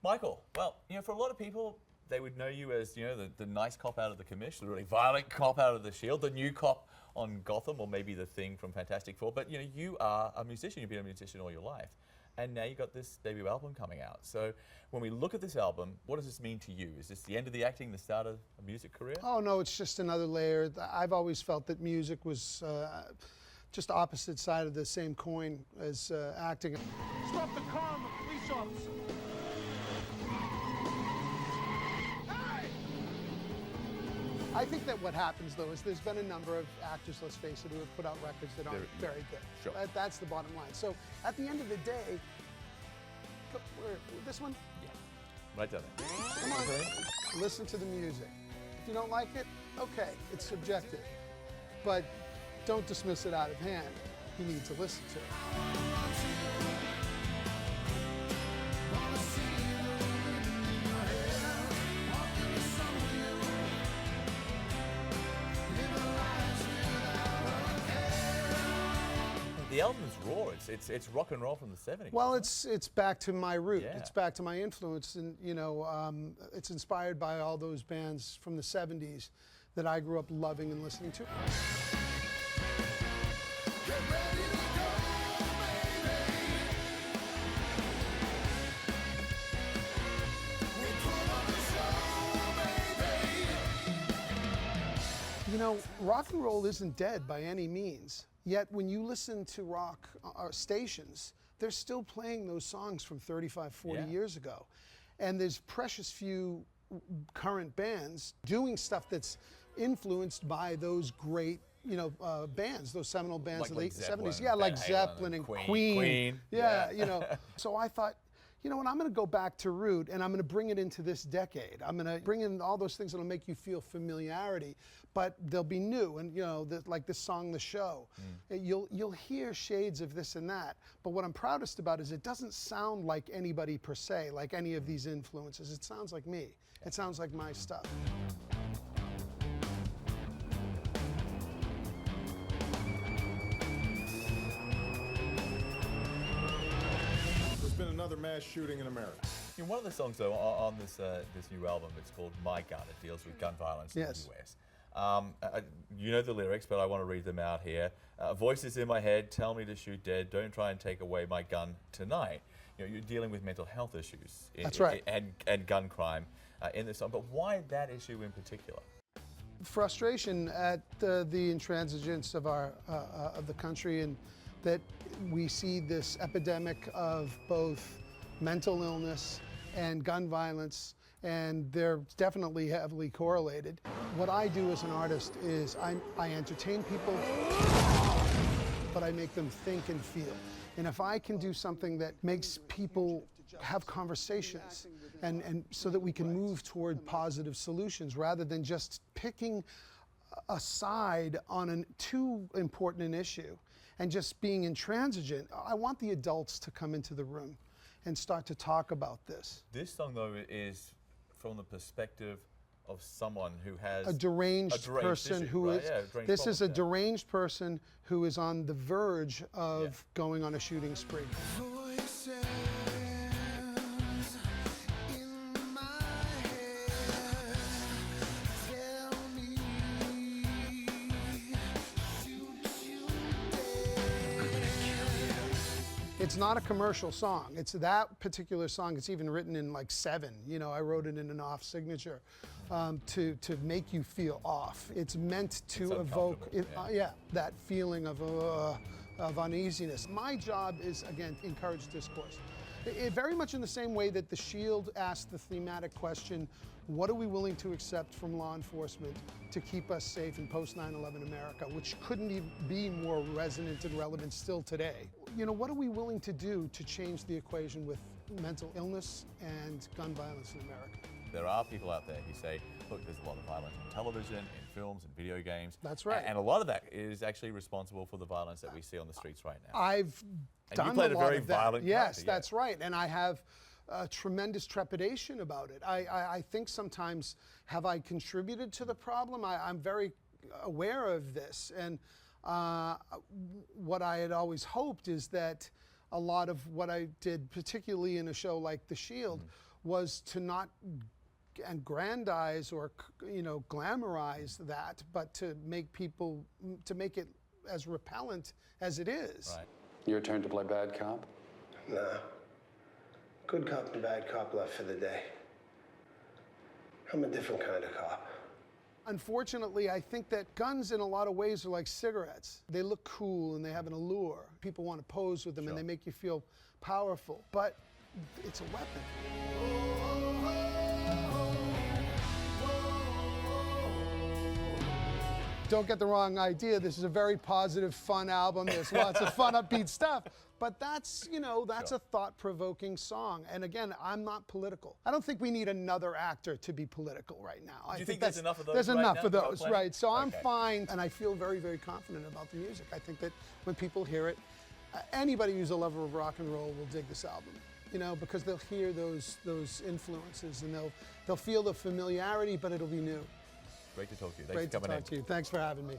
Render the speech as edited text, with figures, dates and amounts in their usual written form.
Michael, well, for a lot of people, they would know you as, the nice cop out of The Commission, the really violent cop out of The Shield, the new cop on Gotham, or maybe the Thing from Fantastic Four. But, you are a musician. You've been a musician all your life. And now you've got this debut album coming out. So when we look at this album, what does this mean to you? Is this the end of the acting, the start of a music career? Oh, no, it's just another layer. I've always felt that music was just opposite side of the same coin as acting. Stop the car, I'm a police officer. I think that what happens, though, is there's been a number of actors, let's face it, who have put out records that aren't very good. Sure. That's the bottom line. So at the end of the day, this one? Yeah. Right down there. Come on, listen to the music. If you don't like it, okay, it's subjective. But don't dismiss it out of hand. You need to listen to it. The album is raw. It's rock and roll from the 70s. Well, it's back to my root. Yeah. It's back to my influence, and it's inspired by all those bands from the 70s that I grew up loving and listening to. Rock and roll isn't dead by any means. Yet when you listen to rock stations, they're still playing those songs from 35, 40 years ago. And there's precious few current bands doing stuff that's influenced by those great, bands, those seminal bands of the 70s. Yeah, like Zeppelin and Queen. Yeah. So I thought, you know what, I'm going to go back to root, and I'm going to bring it into this decade. I'm going to bring in all those things that will make you feel familiarity, but they'll be new. And like this song, The Show, you'll hear shades of this and that. But what I'm proudest about is it doesn't sound like anybody per se, like any of these influences. It sounds like me. It sounds like my stuff. Another mass shooting in America. One of the songs, though, on this new album, it's called My Gun. It deals with gun violence in the US. You know the lyrics, but I want to read them out here. Voices in my head tell me to shoot dead. Don't try and take away my gun tonight. You're dealing with mental health issues. That's right. And gun crime in this song. But why that issue in particular? Frustration at the intransigence of the country, and that we see this epidemic of both mental illness and gun violence, and they're definitely heavily correlated. What I do as an artist is I entertain people, but I make them think and feel. And if I can do something that makes people have conversations, and so that we can move toward positive solutions rather than just picking a side on a too important an issue and just being intransigent. I want the adults to come into the room and start to talk about this. This song, though, is from the perspective of someone who has a deranged person who is. This is a deranged person who is on the verge of going on a shooting spree. It's not a commercial song. It's that particular song. It's even written in like 7. I wrote it in an off signature to make you feel off. It's meant to evoke that feeling of uneasiness. My job is, again, to encourage discourse. Very much in the same way that The Shield asked the thematic question, what are we willing to accept from law enforcement to keep us safe in post 9/11 America, which couldn't even be more resonant and relevant still today. What are we willing to do to change the equation with mental illness and gun violence in America? There are people out there who say, look, there's a lot of violence in television, in films, and video games. That's right. And a lot of that is actually responsible for the violence that we see on the streets right now. I've done you played a a lot very of that. violent Yes, character, that's right. And I have tremendous trepidation about it. I think sometimes, have I contributed to the problem? I'm very aware of this. And what I had always hoped is that a lot of what I did, particularly in a show like The Shield, was to not aggrandize or glamorize that, but to make it as repellent as it is. Right. Your turn to play bad cop? Nah. Good cop and bad cop left for the day. I'm a different kind of cop. Unfortunately, I think that guns in a lot of ways are like cigarettes. They look cool and they have an allure. People want to pose with them and they make you feel powerful. But it's a weapon. Don't get the wrong idea. This is a very positive, fun album. There's lots of fun, upbeat stuff. But that's, that's a thought-provoking song. And again, I'm not political. I don't think we need another actor to be political right now. Do you think there's enough of those? There's right enough now of those, playing? right? So I'm Okay. fine, and I feel very, very confident about the music. I think that when people hear it, anybody who's a lover of rock and roll will dig this album. Because they'll hear those influences, and they'll feel the familiarity, but it'll be new. Great to talk to you. Thanks Great for to coming talk to you. Thanks for having me.